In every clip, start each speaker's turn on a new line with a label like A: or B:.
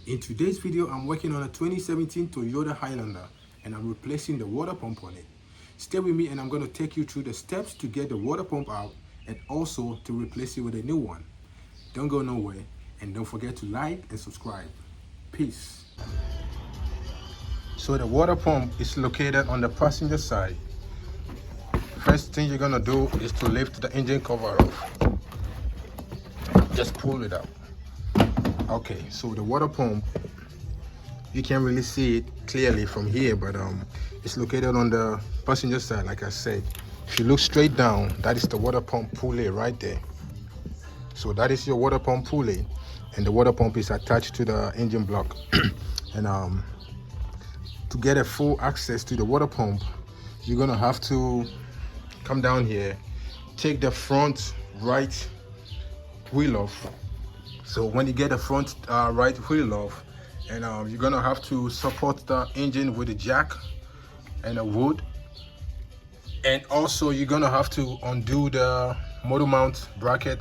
A: In today's video, I'm working on a 2017 Toyota Highlander and I'm replacing the water pump on it. Stay with me and I'm going to take you through the steps to get the water pump out and also to replace it with a new one. Don't go nowhere and don't forget to like and subscribe. Peace. So the water pump is located on the passenger side. First thing you're going to do is to lift the engine cover off. Just pull it out. Okay, so the water pump, you can't really see it clearly from here, but it's located on the passenger side. Like I said, if you look straight down, that is the water pump pulley right there. So that is your water pump pulley, and the water pump is attached to the engine block. And to get a full access to the water pump, you're gonna have to come down here, take the front right wheel off. So when you get the front right wheel off, and you're gonna have to support the engine with a jack and a wood, and also you're gonna have to undo the motor mount bracket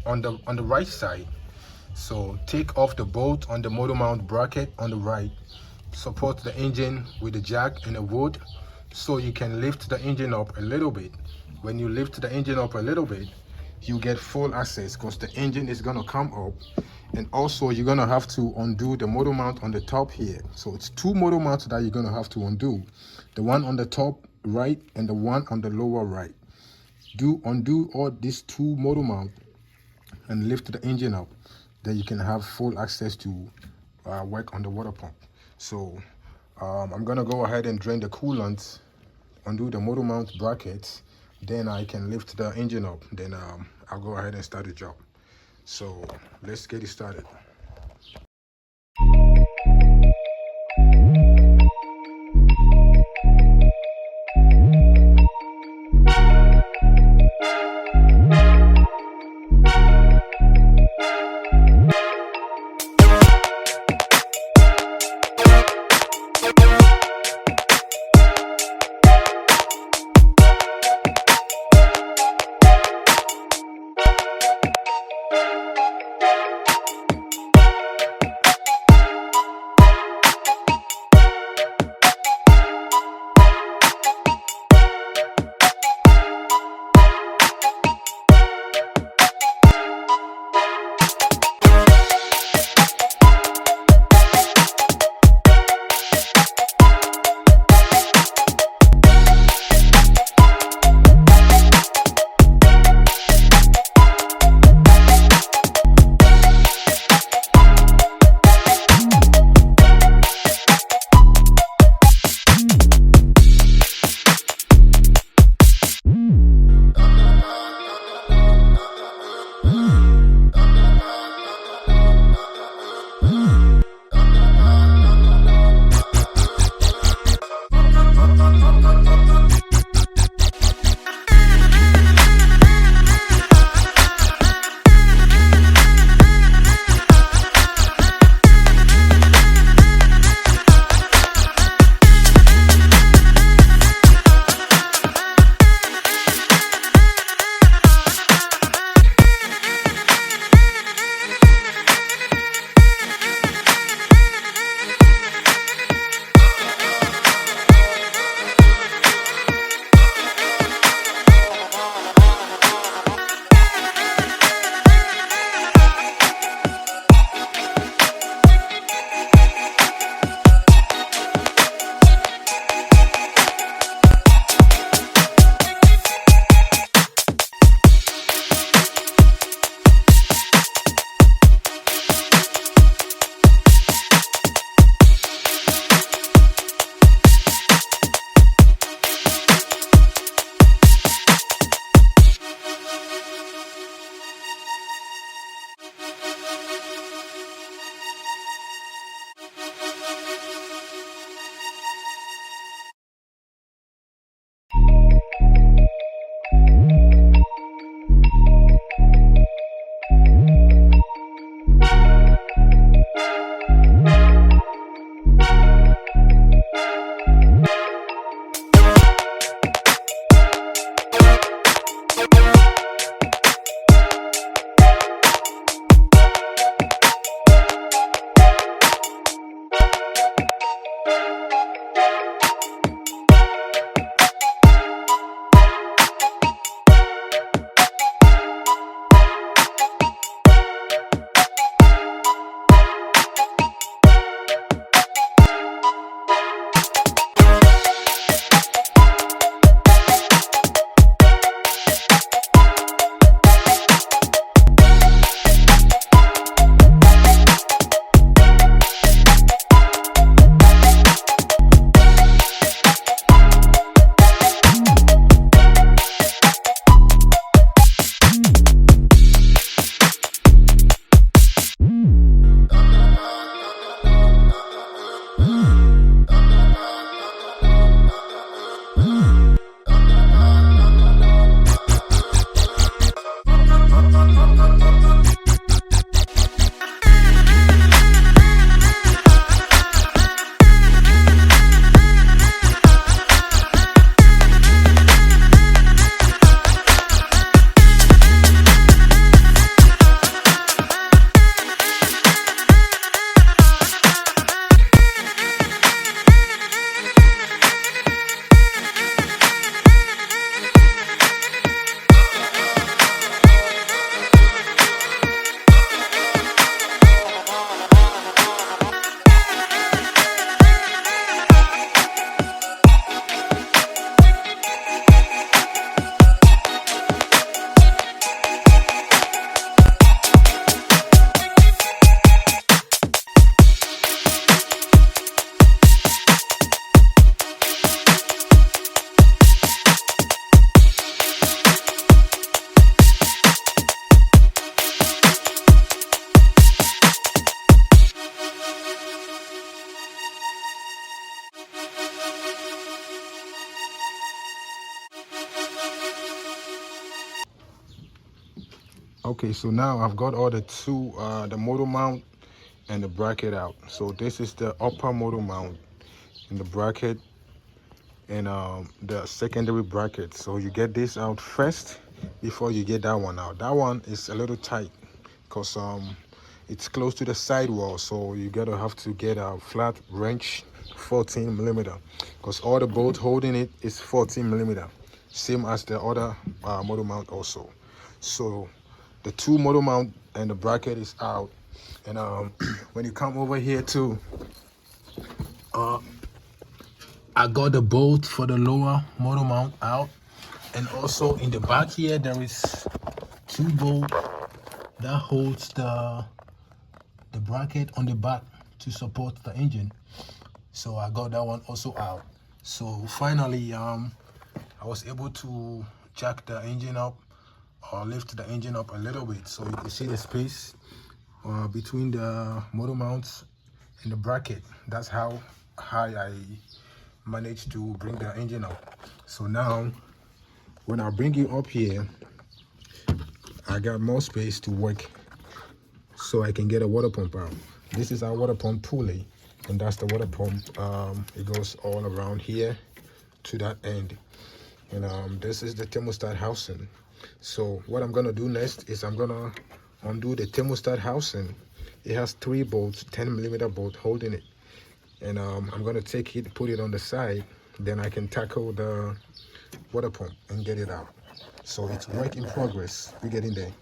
A: on the right side. So take off the bolt on the motor mount bracket on the right, support the engine with the jack and a wood so you can lift the engine up a little bit. When you lift the engine up a little bit, you get full access because the engine is gonna come up. And also you're gonna have to undo the motor mount on the top here. So it's two motor mounts that you're gonna have to undo, the one on the top right and the one on the lower right. Undo all these two motor mounts and lift the engine up, then you can have full access to work on the water pump. So I'm gonna go ahead and drain the coolant, undo the motor mount brackets, then I can lift the engine up, then I'll go ahead and start the job. So let's get it started. Okay, so now I've got all the two, the motor mount and the bracket out. So this is the upper motor mount and the bracket, and the secondary bracket. So you get this out first before you get that one out. That one is a little tight because it's close to the sidewall, so you gotta have to get a flat wrench, 14 millimeter, because all the bolt holding it is 14 millimeter, same as the other motor mount also. So the two motor mount and the bracket is out, and when you come over here too, I got the bolt for the lower motor mount out, and also in the back here there is two bolts that holds the bracket on the back to support the engine. So I got that one also out. So finally I was able to jack the engine up, or lift the engine up a little bit, so you can see the space between the motor mounts and the bracket. That's how high I managed to bring the engine up. So now when I bring it up here, I got more space to work, so I can get a water pump out. This is our water pump pulley, and that's the water pump. It goes all around here to that end, and this is the thermostat housing. So what I'm gonna do next is I'm gonna undo the thermostat housing. It has 3 bolts, 10 millimeter bolt holding it, and I'm gonna take it, put it on the side, then I can tackle the water pump and get it out. So it's work in progress. We're getting there.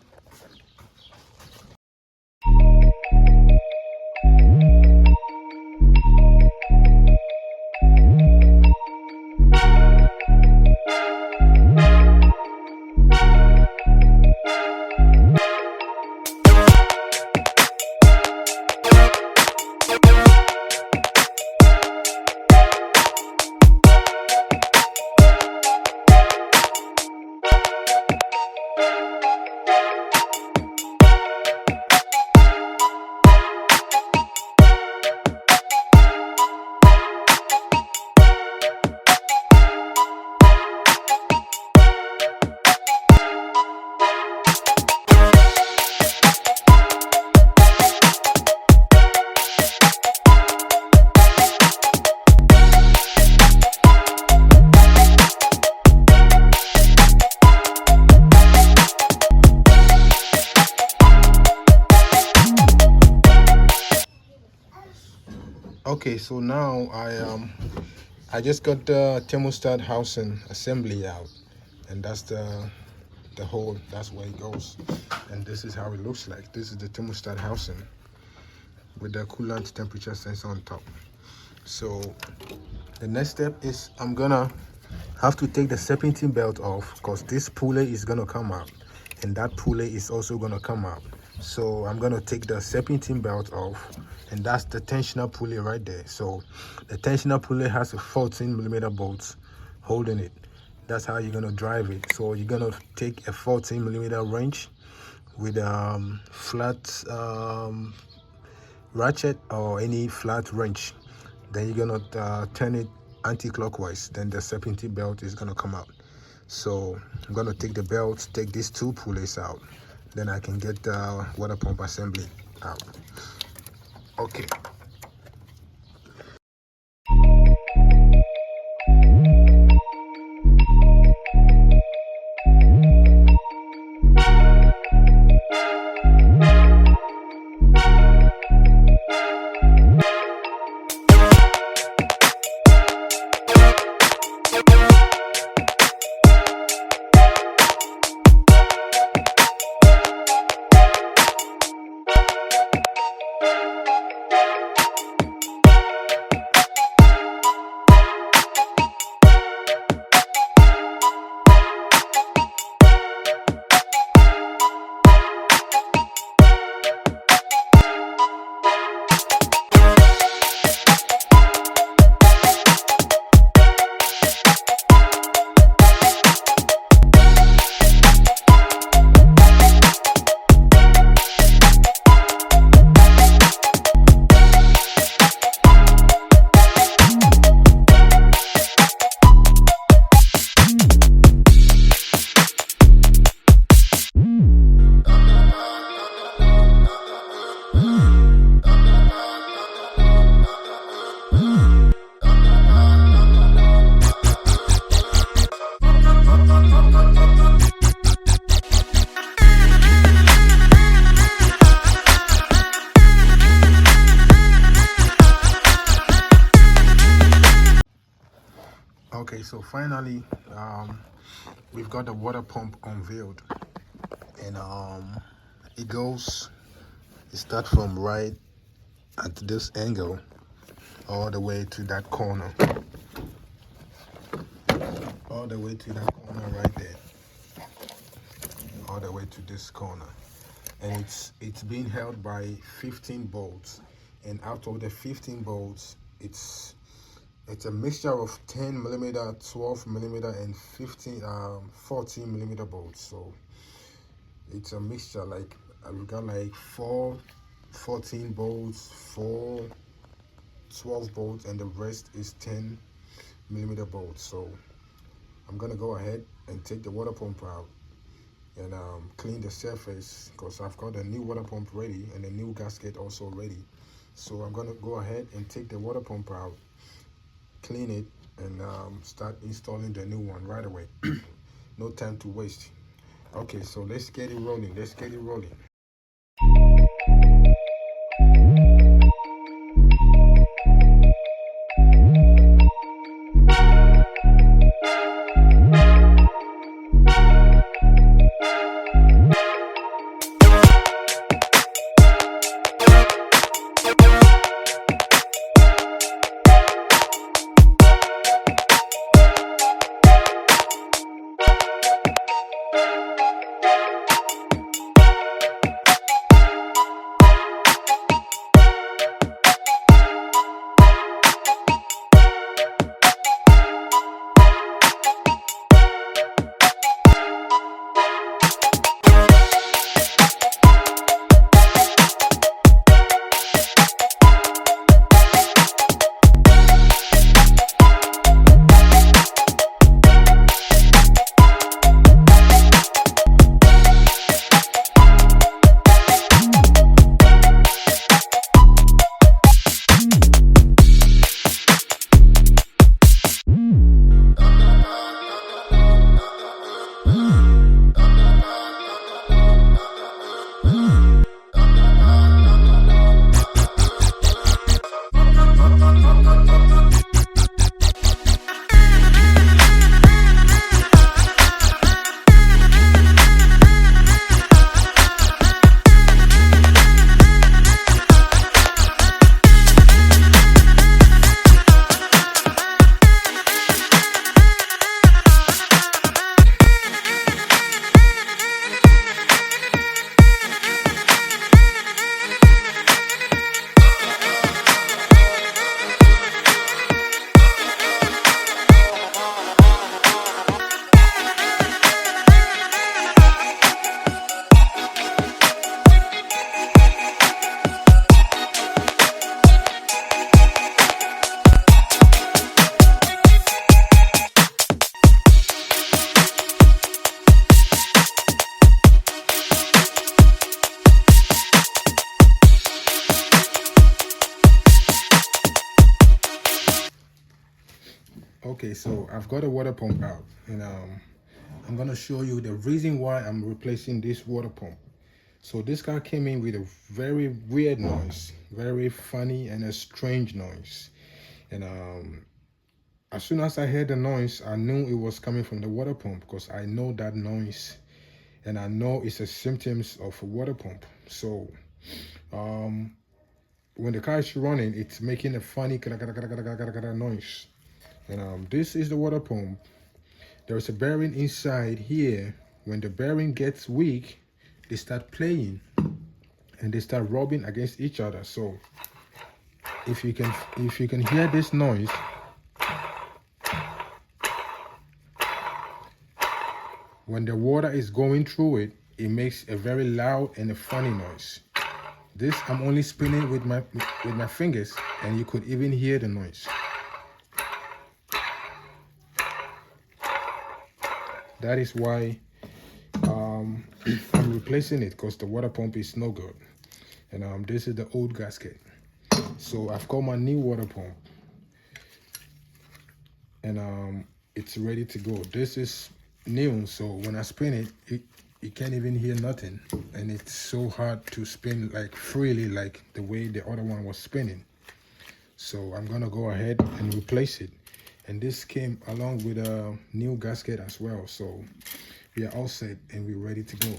A: Okay, so now I just got the thermostat housing assembly out, and that's the hole. That's where it goes, and this is how it looks like. This is the thermostat housing with the coolant temperature sensor on top. So the next step is I'm gonna have to take the serpentine belt off, because this pulley is gonna come out and that pulley is also gonna come out. So I'm gonna take the serpentine belt off, and that's the tensioner pulley right there. So the tensioner pulley has a 14 millimeter bolt holding it. That's how you're gonna drive it. So you're gonna take a 14 millimeter wrench with flat ratchet or any flat wrench. Then you're gonna turn it anti-clockwise. Then the serpentine belt is gonna come out. So I'm gonna take the belt, take these 2 pulleys out. Then I can get the water pump assembly out. Okay. so finally we've got the water pump unveiled, and it starts from right at this angle all the way to that corner, all the way to that corner right there, all the way to this corner, and it's being held by 15 bolts, and out of the 15 bolts, it's a mixture of 10 millimeter, 12 millimeter, and 14 millimeter bolts. So it's a mixture. Like we've got like 14 bolts, 12 bolts, and the rest is 10 millimeter bolts. So I'm gonna go ahead and take the water pump out and clean the surface, because I've got a new water pump ready and a new gasket also ready. So I'm gonna go ahead and take the water pump out, clean it, and start installing the new one right away. No time to waste. Okay, so let's get it rolling. Okay, so I've got a water pump out, and I'm gonna show you the reason why I'm replacing this water pump. So this car came in with a very weird noise, very funny and a strange noise. And as soon as I heard the noise, I knew it was coming from the water pump, because I know that noise and I know it's a symptoms of a water pump. So when the car is running, it's making a funny noise. And this is the water pump. There's a bearing inside here. When the bearing gets weak, they start playing and they start rubbing against each other. So if you can hear this noise, when the water is going through it, it makes a very loud and a funny noise. This I'm only spinning with my fingers, and you could even hear the noise. That is why I'm replacing it, because the water pump is no good. And this is the old gasket. So I've got my new water pump, and it's ready to go. This is new, so when I spin it, you can't even hear nothing, and it's so hard to spin like freely like the way the other one was spinning. So I'm gonna go ahead and replace it. And this came along with a new gasket as well. So we are all set and we're ready to go.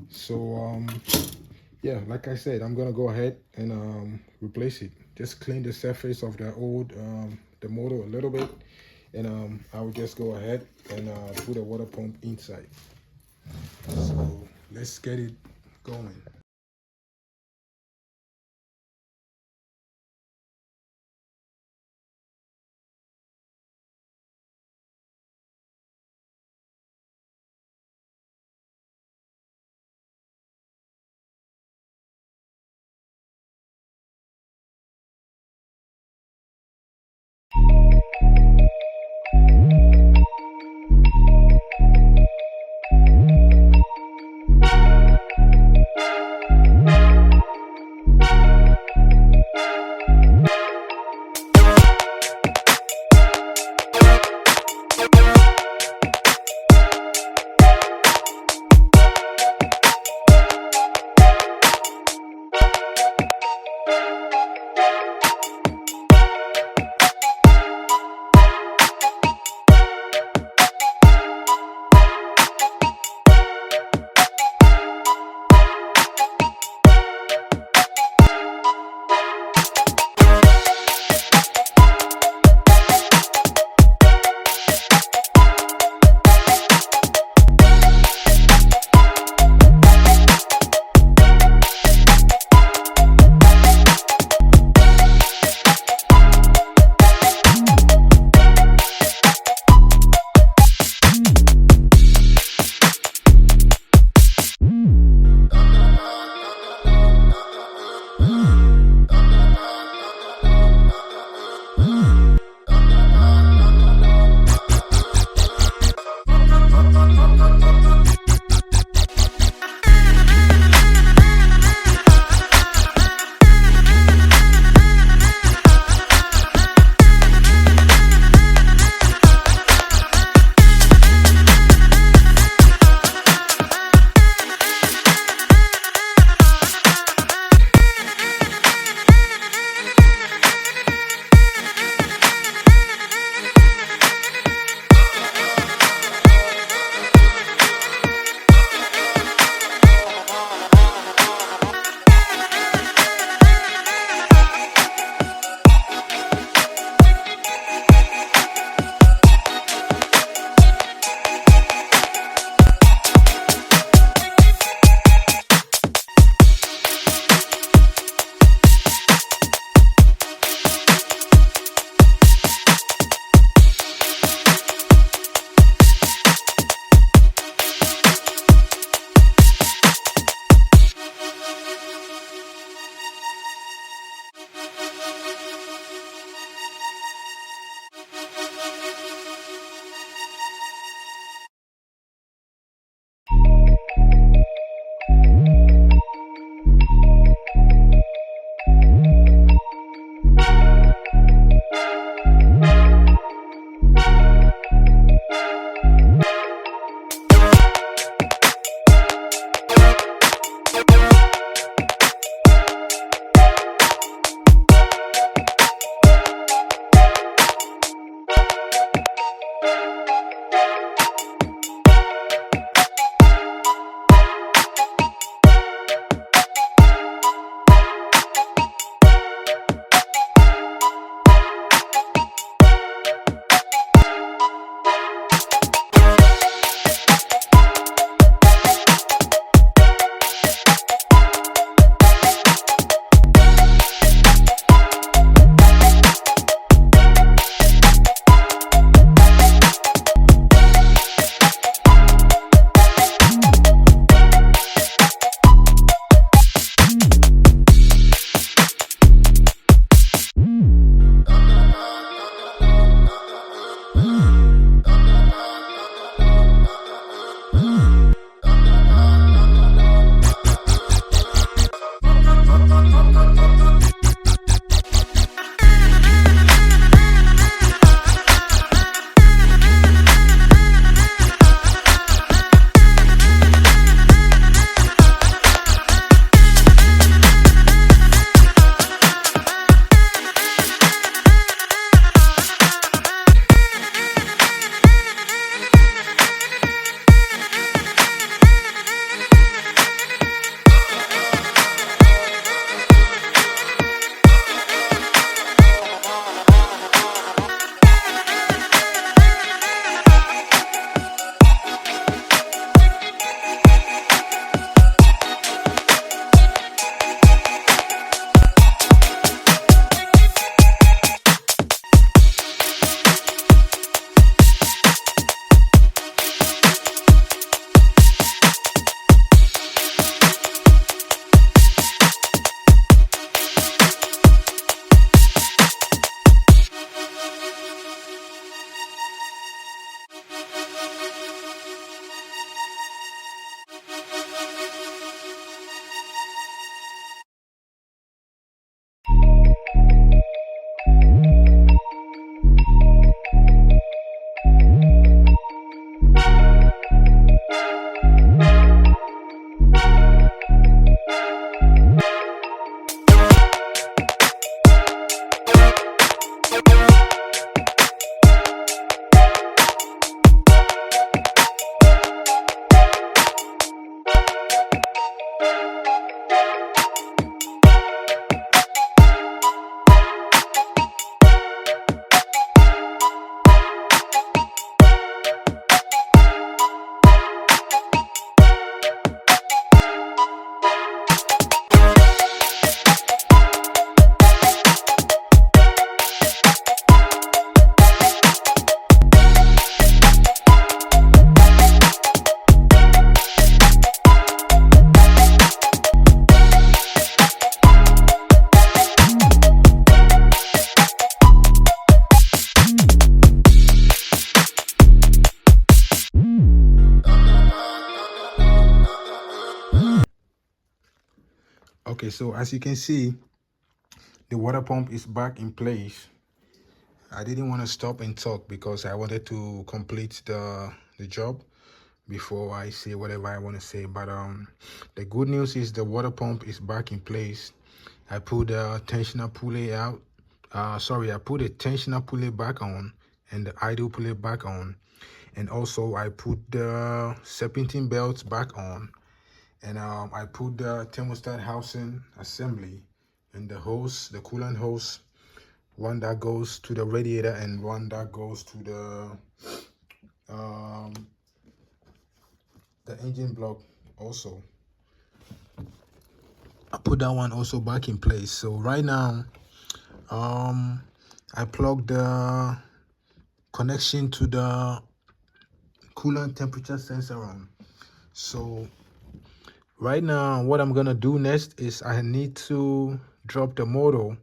A: So yeah, like I said, I'm gonna go ahead and replace it. Just clean the surface of the old the motor a little bit, and I will just go ahead and put a water pump inside. So let's get it going. Okay, so as you can see, the water pump is back in place. I didn't want to stop and talk because I wanted to complete the job before I say whatever I want to say. But the good news is the water pump is back in place. I put the tensioner pulley out. I put the tensioner pulley back on and the idle pulley back on. And also I put the serpentine belts back on. And I put the thermostat housing assembly and the hose, the coolant hose, one that goes to the radiator and one that goes to the engine block also. I put that one also back in place. So right now, I plugged the connection to the coolant temperature sensor on. So right now, what I'm gonna do next is I need to drop the motor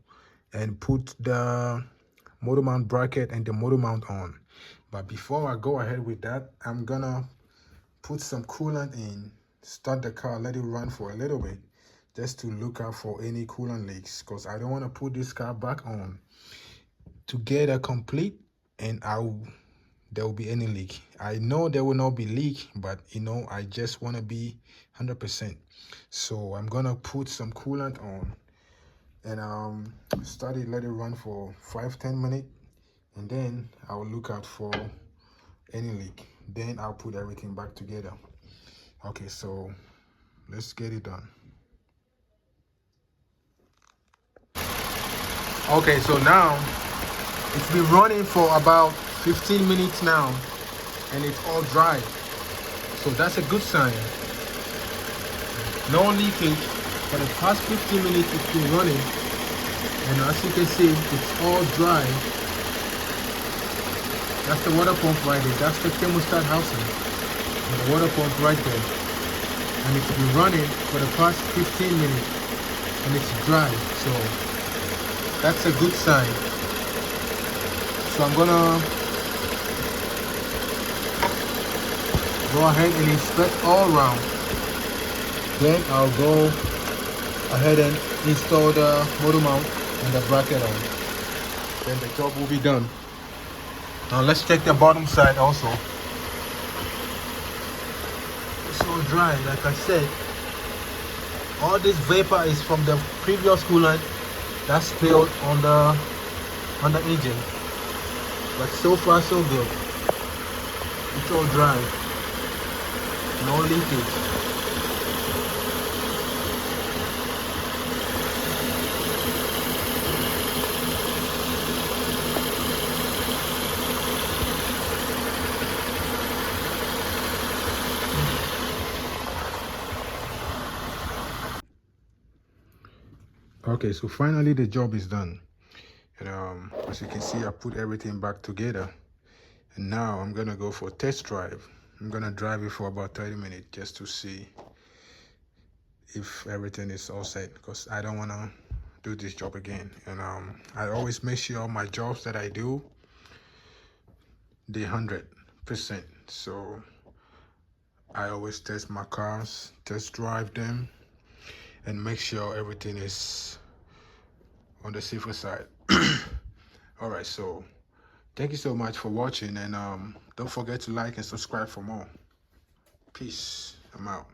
A: and put the motor mount bracket and the motor mount on. But before I go ahead with that, I'm gonna put some coolant in, start the car, let it run for a little bit, just to look out for any coolant leaks, because I don't want to put this car back on together complete and there will be any leak. I know there will not be leak, but you know, I just want to be 100%. So I'm gonna put some coolant on and start it, let it run for 5-10 minutes, and then I'll look out for any leak. Then I'll put everything back together. Okay, so let's get it done. Okay, so now it's been running for about 15 minutes now and it's all dry. So that's a good sign. No leakage for the past 15 minutes it's been running. And as you can see, it's all dry. That's the water pump right there. That's the thermostat housing. And the water pump right there. And it's been running for the past 15 minutes. And it's dry. So that's a good sign. So I'm gonna go ahead and inspect all around. Then I'll go ahead and install the motor mount and the bracket on. Then the job will be done. Now let's check the bottom side also. It's so dry, like I said. All this vapor is from the previous coolant that spilled on the engine. But so far so good. It's all dry. No leakage. Okay, so finally the job is done. And as you can see, I put everything back together. And now I'm gonna go for a test drive. I'm gonna drive it for about 30 minutes just to see if everything is all set, because I don't wanna do this job again. And I always make sure my jobs that I do, they're 100%. So I always test my cars, test drive them, and make sure everything is on the safer side. All right, so thank you so much for watching, and don't forget to like and subscribe for more. Peace. I'm out.